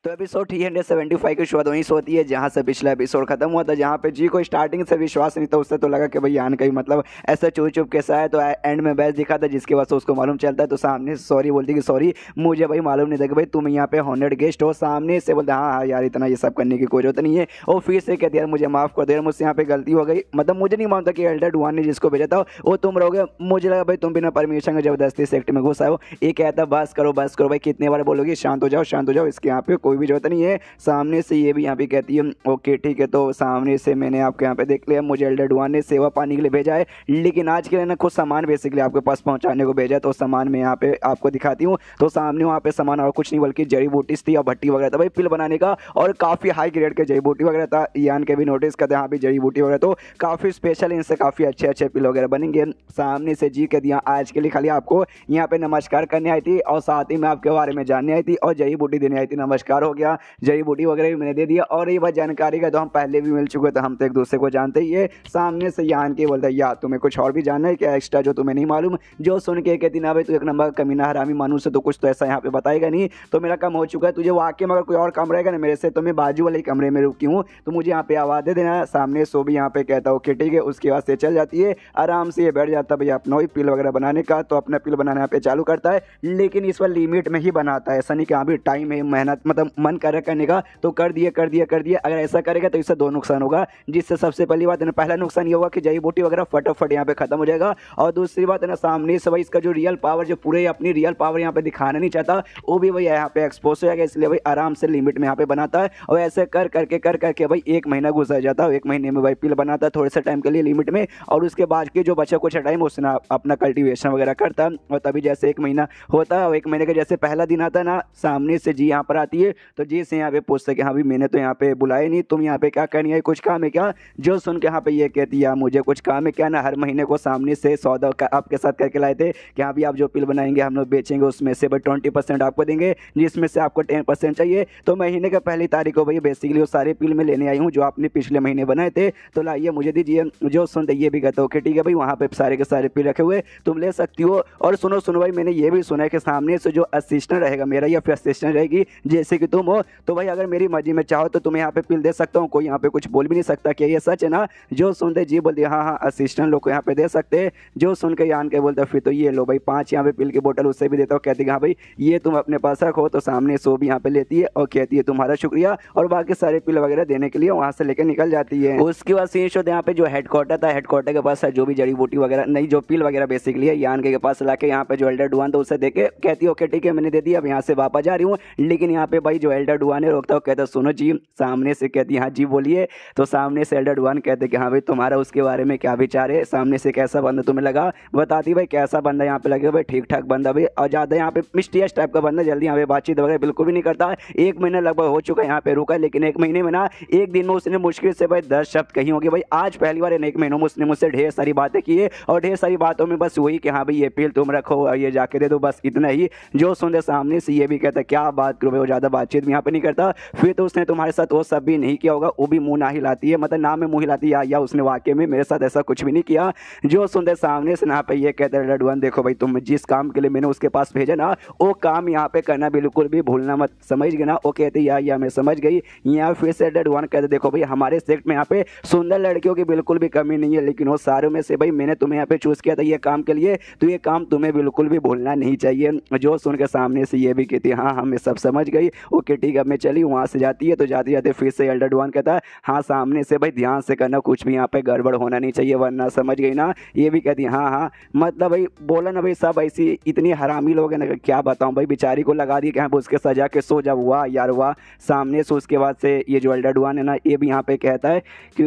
तो एपिसोड 375 की शुरुआत वहीं से होती है जहां से पिछला एपिसोड खत्म हुआ था, जहां पे जी को स्टार्टिंग से विश्वास नहीं था। उससे तो लगा कि भाई यान कहीं मतलब ऐसा चुप चुप कैसा है, तो एंड में बैच दिखा था जिसके वजह से उसको मालूम चलता है। तो सामने से सॉरी बोलती कि सॉरी मुझे भाई मालूम नहीं था कि भाई तुम यहाँ पे हॉनर्ड गेस्ट हो। सामने से बोलते हाँ हाँ यार इतना ये सब करने की कोई जरूरत नहीं है। और फिर से कहते यार मुझे माफ़ कर दो यार, मुझसे यहाँ पे गलती हो गई। मतलब मुझे नहीं मानता कि एल्डर डुआन ने जिसको भेजा था वो तुम रहोगे। मुझे लगा भाई तुम बिना परमिशन के जबरदस्ती सेक्ट में घुस आए हो। ये कहता बस करो भाई, कितने बार बोलोगे शांत हो जाओ शांत हो जाओ, इसके यहाँ पे कोई भी जरूरत नहीं है। सामने से ये भी यहाँ पे कहती है ओके ठीक है। तो सामने से मैंने आपके यहाँ पे देख लिया, मुझे एल्डर डुआन ने सेवा पाने के लिए भेजा है, लेकिन आज के लिए ना कुछ सामान बेसिकली आपके पास पहुँचाने को भेजा है। तो सामान मैं यहाँ पे आपको दिखाती हूँ। तो सामने वहाँ पे सामान और कुछ नहीं बल्कि जड़ी बूटीज थी और भट्टी वगैरह था भाई पिल बनाने का, और काफ़ी हाई ग्रेड के जड़ी बूटी वगैरह था। यान के भी नोटिस करते यहाँ भी जड़ी बूटी वगैरह तो काफ़ी स्पेशल, इनसे काफ़ी अच्छे अच्छे पिल वगैरह बनेंगे। सामने से जी कह दिया आज के लिए खाली आपको यहाँ पे नमस्कार करने आई थी और साथ ही मैं आपके बारे में जानने आई थी और जड़ी बूटी देने आई थी। नमस्कार हो गया, जड़ी बूटी वगैरह भी मैंने दे दिया। और ये बात जानकारी का तो हम पहले भी मिल चुके थे, हम तो एक दूसरे को जानते ही है। सामने से यान के बोलता है यार तुम्हें कुछ और भी जानना है क्या एक्स्ट्रा जो तुम्हें नहीं मालूम। जो सुन के कहती ना भाई तू एक नंबर कमीना हरामी मानूस है, तो कुछ तो ऐसा यहाँ पे बताएगा नहीं। तो मेरा काम हो चुका है, तुझे वाकई में अगर कोई और काम रहेगा ना मेरे से, तो मैं बाजू वाले कमरे में रुकी हूँ, तो मुझे यहाँ पे आवाज़ दे देना। सामने सो भी यहाँ पे कहता हो कि ठीक है, उसके बाद से चल जाती है आराम से। ये बैठ जाता है भैया अपना ही पिल वगैरह बनाने का, तो अपना पिल बनाने यहाँ पे चालू करता है, लेकिन इस पर लिमिट में ही बनाता है। ऐसा नहीं कि हाँ भी टाइम है मेहनत मतलब मन कर करने का तो कर दिए कर दिए कर दिए। अगर ऐसा करेगा तो इससे दो नुकसान होगा, जिससे सबसे पहली बात है ना, पहला नुकसान ये होगा कि जड़ी बूटी वगैरह फटाफट यहाँ पे खत्म हो जाएगा। और दूसरी बात है ना, सामने से भाई इसका जो रियल पावर, जो पूरे अपनी रियल पावर यहाँ पे दिखाना नहीं चाहता, वो भी भाई यहाँ पे एक्सपोज हो जाएगा। इसलिए भाई आराम से लिमिट में यहाँ पे बनाता है। और ऐसे कर करके भाई एक महीना गुजर जाता है। एक महीने में भाई पिल बनाता है थोड़े से टाइम के लिए लिमिट में, और उसके बाद के जो बचा कुछ टाइम उसने अपना कल्टीवेशन वगैरह करता है। और तभी जैसे एक महीना होता है और एक महीने का जैसे पहला दिन आता है ना, सामने से जी यहाँ पर आती है। तो जी से यहाँ पे पूछते कि हाँ भी मैंने तो यहाँ पे बुलाया नहीं, तुम यहाँ पे क्या करनी है, कुछ काम है क्या। जो सुन के यहाँ पे ये कहती है मुझे कुछ काम है क्या ना, हर महीने को सामने से सौदा आपके साथ करके लाए थे कि हाँ भी आप जो पिल बनाएंगे हम लोग बेचेंगे, उसमें से भाई 20% आपको देंगे, जिसमें से आपको 10% चाहिए। तो महीने का पहली तारीख को भाई बेसिकली वो सारे पिल में लेने आई हूँ जो आपने पिछले महीने बनाए थे, तो लाइए मुझे दीजिए। जो सुनते ये भी कहते हो कि ठीक है भाई वहाँ पे सारे के सारे पिल रखे हुए तुम ले सकती हो। और सुनो सुनो भाई, मैंने ये भी सुना है कि सामने से जो असिस्टेंट रहेगा मेरा या फिर असिस्टेंट रहेगी जैसे कि तुम हो, तो भाई अगर मेरी मर्जी में चाहो तो तुम्हें यहाँ पे पिल दे सकता हूँ, कोई यहाँ पे कुछ बोल भी नहीं सकता। क्या ये सच है ना। जो सुनते जी बोलते हाँ हाँ असिस्टेंट लोग को यहाँ पे दे सकते हैं। जो सुन के यान के बोलते फिर तो ये लो भाई 5 यहाँ पे पिल की बोतल उससे भी देता हूँ। कहती हाँ भाई ये तुम अपने पास रखो। तो सामने सो भी यहाँ पे लेती है और कहती है तुम्हारा शुक्रिया, और बाकी सारे पिल वगैरह देने के लिए वहाँ से लेकर निकल जाती है। उसके बाद सीन शो यहाँ पे जो हेडक्वार्टर था, हेडक्वार्टर के पास जो भी जड़ी बूटी वगैरह नहीं जो पिल वगैरह बेसिकली है यान के पास लाके यहाँ पे जो एल्डर डुआन था उसे देके कहती है ओके ठीक है मैंने दे दिया, अब यहाँ से वापस जा रही हूँ। लेकिन यहाँ पे भाई जो एल्डर डुआन है रोकता है, कहता सुनो जी। सामने से कहती हाँ जी बोलिए। तो सामने से एल्डर डुआन कहते कि हाँ भाई तुम्हारा उसके बारे में क्या विचार है, सामने से कैसा बंदा तुम्हें लगा। बताती भाई कैसा बंदा यहाँ पे लगे भाई ठीक ठाक बंदा भाई, और ज़्यादा यहाँ पे मिस्टीरियस टाइप का बंदा, जल्दी यहाँ पे बातचीत वगैरह बिल्कुल भी नहीं करता। 1 महीना लगभग हो चुका है यहाँ पे रुका, लेकिन 1 महीने में ना एक दिन में उसने मुश्किल से भाई 10 शब्द कही होगी भाई। आज पहली बार इन 1 महीनों में उसने मुझसे ढेर सारी बातें की है, और ढेर सारी बातों में बस वही कि हाँ भाई ये पिल तुम रखो और ये जाके दे दो, बस इतना ही। जो सुनते सामने से ये भी कहता क्या बात करो भाई, वो ज़्यादा बातचीत भी यहाँ पे नहीं करता। फिर तो उसने तुम्हारे साथ वो सब भी नहीं किया होगा, वो भी मुंह ना हिलाती है, मतलब ना में मुंह हिलाती है या उसने वाकई में मेरे साथ ऐसा कुछ भी नहीं किया। जो सुनते सामने से ना पे ये कहते हैं डुआन देखो भाई तुम जिस काम के लिए मैंने उसके पास भेजा ना वो काम यहाँ पे करना बिल्कुल भी भूलना मत, समझ गए ना। वो कहते या मैं समझ गई। यहाँ फिर से डुआन कहते देखो भाई हमारे सेक्ट में यहाँ पे सुंदर लड़कियों की बिल्कुल भी कमी नहीं है, लेकिन वो सारों में से भाई मैंने तुम्हें यहाँ पे चूज किया था ये काम के लिए, तो ये काम तुम्हें बिल्कुल भी भूलना नहीं चाहिए। जो सुन के सामने से ये भी कहती है हाँ मैं सब समझ गई। ओके ठीक है अब मैं चली। वहाँ से जाती है तो जाते जाते फिर से एल्डर डुआन कहता है हाँ सामने से भाई ध्यान से करना, कुछ भी यहाँ पे गड़बड़ होना नहीं चाहिए वरना, समझ गई ना। ये भी कहती है हाँ हाँ, मतलब भाई बोला ना भाई सब ऐसी इतनी हरामी लोग हैं ना क्या बताऊँ भाई, बेचारी को लगा दी कि हाँ उसके सजा के सो जा। हुआ यार हुआ। सामने से उसके बाद से ये जो एल्डर डुआन है ना ये भी यहाँ पे कहता है कि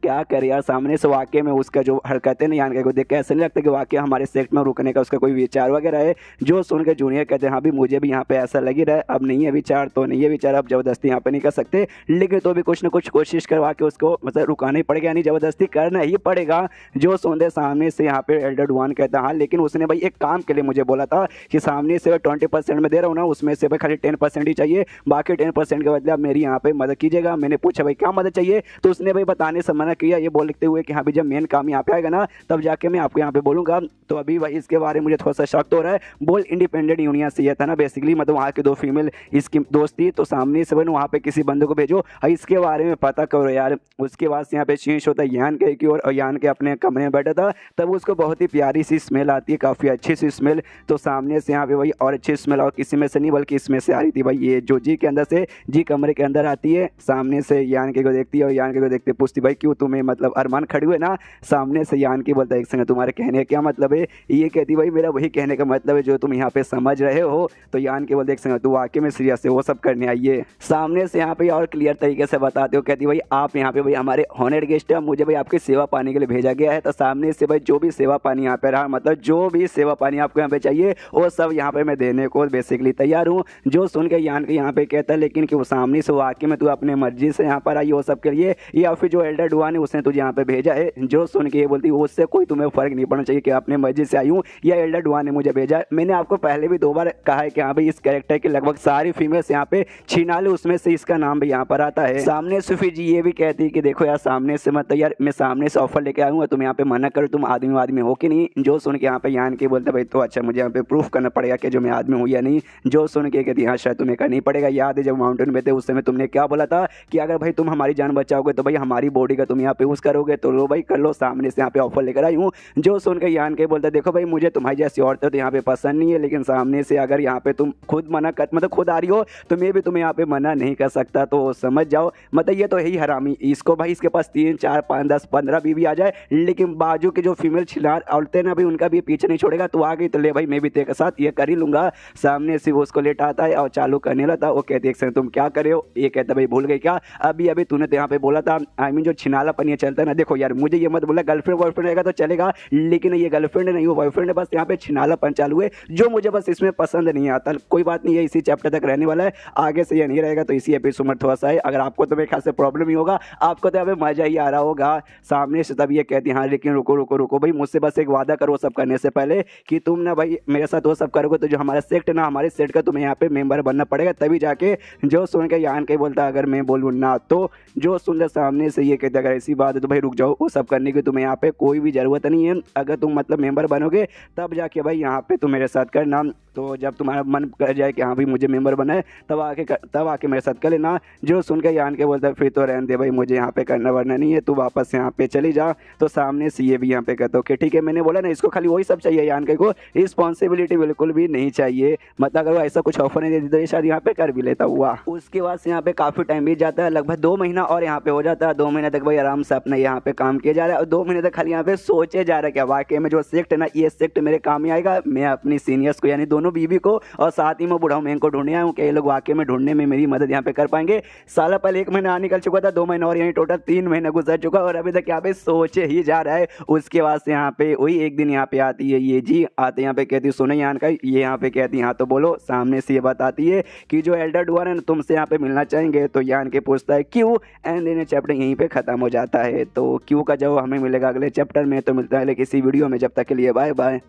क्या करे यार, सामने से वाकई में उसका जो हरकतें ना यान को देख के ऐसा नहीं लगता कि वाकई हमारे सेक्ट में रुकने का उसका कोई विचार वगैरह है। जो सुन के जूनियर कहते हैं हाँ भी मुझे भी यहाँ पे ऐसा लग ही रहा है, अब नहीं है विचार तो नहीं है विचार, अब जबरदस्ती यहाँ पे नहीं कर सकते, लेकिन तो भी कुछ ना कुछ कोशिश करवा के उसको मतलब रुकाना ही पड़ेगा, यानी जबरदस्ती करना ही पड़ेगा। जो सुनते सामने से यहाँ पे एल्डर डुआन कहता है हाँ लेकिन उसने भाई एक काम के लिए मुझे बोला था कि सामने से 20% में दे रहा हूँ ना उसमें से भाई खाली 10% ही चाहिए, बाकी 10% के बदले आप मेरी यहाँ पे मदद कीजिएगा। मैंने पूछा भाई क्या मदद चाहिए, तो उसने भाई बताने से मना किया, ये बोलते हुए कि हाँ भाई जब मेन काम यहाँ पे आएगा ना तब जाके मैं आपको यहाँ पे बोलूँगा। तो अभी भाई इसके बारे में मुझे थोड़ा सा शक तो हो रहा है। बोल इंडिपेंडेंट यूनियन से ये था ना बेसिकली, मतलब वहाँ के 2 फीमेल इसकी 2 दोस्त थी, तो सामने से वहाँ पे किसी बंदे को भेजो इसके बारे में पता करो यार। उसके बाद से यहाँ पे चेंज होता है यान के की ओर, और यान के अपने कमरे में बैठा था, तब उसको बहुत ही प्यारी सी स्मेल आती है, काफ़ी अच्छी सी स्मेल। तो सामने से यहाँ पे भाई और अच्छी स्मेल, और किसी में से नहीं बल्कि इसमें से आ रही थी भाई, ये जो जी के अंदर से, जी कमरे के अंदर आती है। सामने से यान के को देखती है और यान के को देखते पूछती भाई क्यों तुम्हें मतलब अरमान खड़े हुए ना। सामने से यान के बोलता है एक संग तुम्हारे कहने का क्या मतलब है। ये कहती भाई मेरा वही कहने का मतलब है जो तुम यहाँ पे समझ रहे हो। तो यान के बोलते एक संग तू वाकई में सीरियस है, वो सब करने आई है। सामने से यहाँ पे और क्लियर तरीके से बताते हो, कहती भाई आप यहाँ पे भाई हमारे ऑनर गेस्ट है, मुझे भाई आपकी सेवा पाने के लिए भेजा गया है। तो सामने से भाई जो भी सेवा पानी यहाँ पे रहा, मतलब जो भी सेवा पानी आपको यहाँ पे चाहिए वो सब यहाँ पे मैं देने को बेसिकली तैयार हूँ। जो सुन के यान के यहाँ पे कहता है लेकिन कि वो सामने से वाकई में तू अपने मर्जी से यहाँ पर आई वो सब के लिए, या फिर जो एल्डर डुआन है उसने तुझे यहाँ पे भेजा है। जो सुन के ये बोलती उससे कोई तुम्हें फर्क नहीं पड़ना चाहिए कि अपने मर्जी से आई हूँ या एल्डर डुआन ने मुझे भेजा है। मैंने आपको पहले भी 2 बार कहा है कि हाँ भाई इस कैरेक्टर की लगभग सारी फीमेल्स यहाँ पे छीना ले, उसमें से इसका नाम भी यहाँ पर आता है। सामने सूफी जी ये भी कहती है कि देखो यार सामने से मत यार, मैं सामने से ऑफर लेके आऊँगा, तुम यहाँ पे मना करो, तुम आदमी हो कि नहीं। जो सुन के यहाँ पे यान के बोलते भाई तो अच्छा मुझे यहाँ पे प्रूफ करना पड़ेगा कि जो मैं आदमी हूँ या नहीं। जो सुन के कहती हाँ शायद तुम्हें करनी पड़ेगा। याद है जब माउंटेन में थे उस समय तुमने क्या बोला था कि अगर भाई तुम हमारी जान बचाओगे तो भाई हमारी बॉडी का तुम यहाँ पे यूज़ करोगे, तो लो भाई कर लो, सामने से यहाँ पे ऑफर लेकर आई हूँ। जो सुन के यान के बोलता देखो भाई मुझे तुम्हारी जैसी औरतें तो यहाँ पे पसंद नहीं है, लेकिन सामने से अगर यहाँ पे तुम खुद मना कर मतलब खुद आ रही हो तो मैं भी तुम्हें यहाँ पे मना नहीं कर सकता, तो समझ जाओ। मतलब ये तो है ही हरामी, इसको भाई इसके पास 3 4 5 10 15 बीवी आ जाए लेकिन बाजू के जो फीमेल छिनार औरतें ना भाई उनका भी पीछे नहीं छोड़ेगा। तो आ गई तो ले भाई मैं भी तेरे साथ ये कर ही लूंगा। सामने से वो उसको लेट आता है और चालू करने लगा। वो कहती है तुम क्या करे हो। ये कहता भाई भूल गई क्या, अभी अभी तूने तो यहाँ पे बोला था आई मीन जो छिनालापन ये चलता है ना, देखो यार मुझे ये मत बोला गर्लफ्रेंड बॉयफ्रेंड रहेगा तो चलेगा, लेकिन ये गर्लफ्रेंड नहीं वो बॉयफ्रेंड है, बस यहाँ पे छिनालापन चालू है जो मुझे बस इसमें पसंद नहीं आता। कोई बात नहीं, ये इसी चैप्टर तक रहने वाला है, आगे से ये नहीं रहेगा, तो इसी एपिसोड में थोड़ा सा है। अगर आपको तो मेरे ख्याल से प्रॉब्लम ही होगा, आपको तो यहाँ पे मजा ही आ रहा होगा। सामने से तब ये कहती हाँ लेकिन रुको रुको रुको भाई, मुझसे बस एक वादा करो सब करने से पहले कि तुम ना भाई मेरे साथ वो सब करोगे तो जो हमारा सेक्ट ना हमारे सेट का तुम्हें यहाँ पे मेंबर बनना पड़ेगा, तभी जाके। जो सुन के यान के बोलता अगर मैं बोलूँ ना तो। जो सुन के सामने से ये कहते अगर ऐसी बात है तो भाई रुक जाओ, वो सब करने की तुम्हें यहाँ पे कोई भी ज़रूरत नहीं है। अगर तुम मतलब मेंबर बनोगे तब जाके भाई यहाँ पे तुम मेरे साथ करना, तो जब तुम्हारा मन कर जाए कि हाँ भाई मुझे मेंबर बना है तब आके मेरे साथ कर लेना। जो सुन के यान के बोलता फिर तो रहने दे भाई, मुझे यहाँ पे करना वरना नहीं है, तू वापस यहाँ पे चली जा। तो सामने से ये भी यहाँ पे कहता ओके ठीक है, मैंने बोला ना इसको खाली वही सब चाहिए, यान के को रिस्पॉन्सिबिलिटी बिल्कुल भी नहीं चाहिए। मतलब अगर वो ऐसा कुछ ऑफर नहीं देती तो ये शायद यहाँ पे कर भी लेता हुआ। उसके बाद से यहाँ पे काफ़ी टाइम बीत जाता है, लगभग 2 महीना और यहाँ पे हो जाता है। 2 महीने तक भाई आराम से अपना यहाँ पे काम किया जा रहा है, और 2 महीने तक खाली यहाँ पे सोचे जा रहा है कि वाकई में जो सेक्ट है ना ये सेक्ट मेरे काम में आएगा। मैं अपनी सीनियर्स को यानी दोनों बीवी को और साथ ही मैं बुढ़ाऊ मैं इनको ढूंढने आया हूँ कि ये लोग वाकई में ढूंढने में मेरी मदद यहाँ पे कर पाएंगे। साला पहले 1 महीना निकल चुका था, 2 महीना और यहीं टोटल 3 महीना गुजर चुका और अभी तक यहाँ पे सोचे ही जा रहा है। उसके बाद से यहाँ पे वही एक दिन यहाँ पे आती है ये जी आते यहाँ पे कहती सुनो यान का, ये यहाँ पे कहती हाँ तो बोलो। सामने से ये बताती है कि जो एल्डर डुआन है तुमसे यहाँ पे मिलना चाहेंगे। तो यान के पूछता है क्यों, एंड देन चैप्टर यहीं पे खत्म हो जाता है। तो क्यों का जवाब हमें मिलेगा अगले चैप्टर में, तो मिलता है किसी वीडियो में, जब तक के लिए बाय बाय।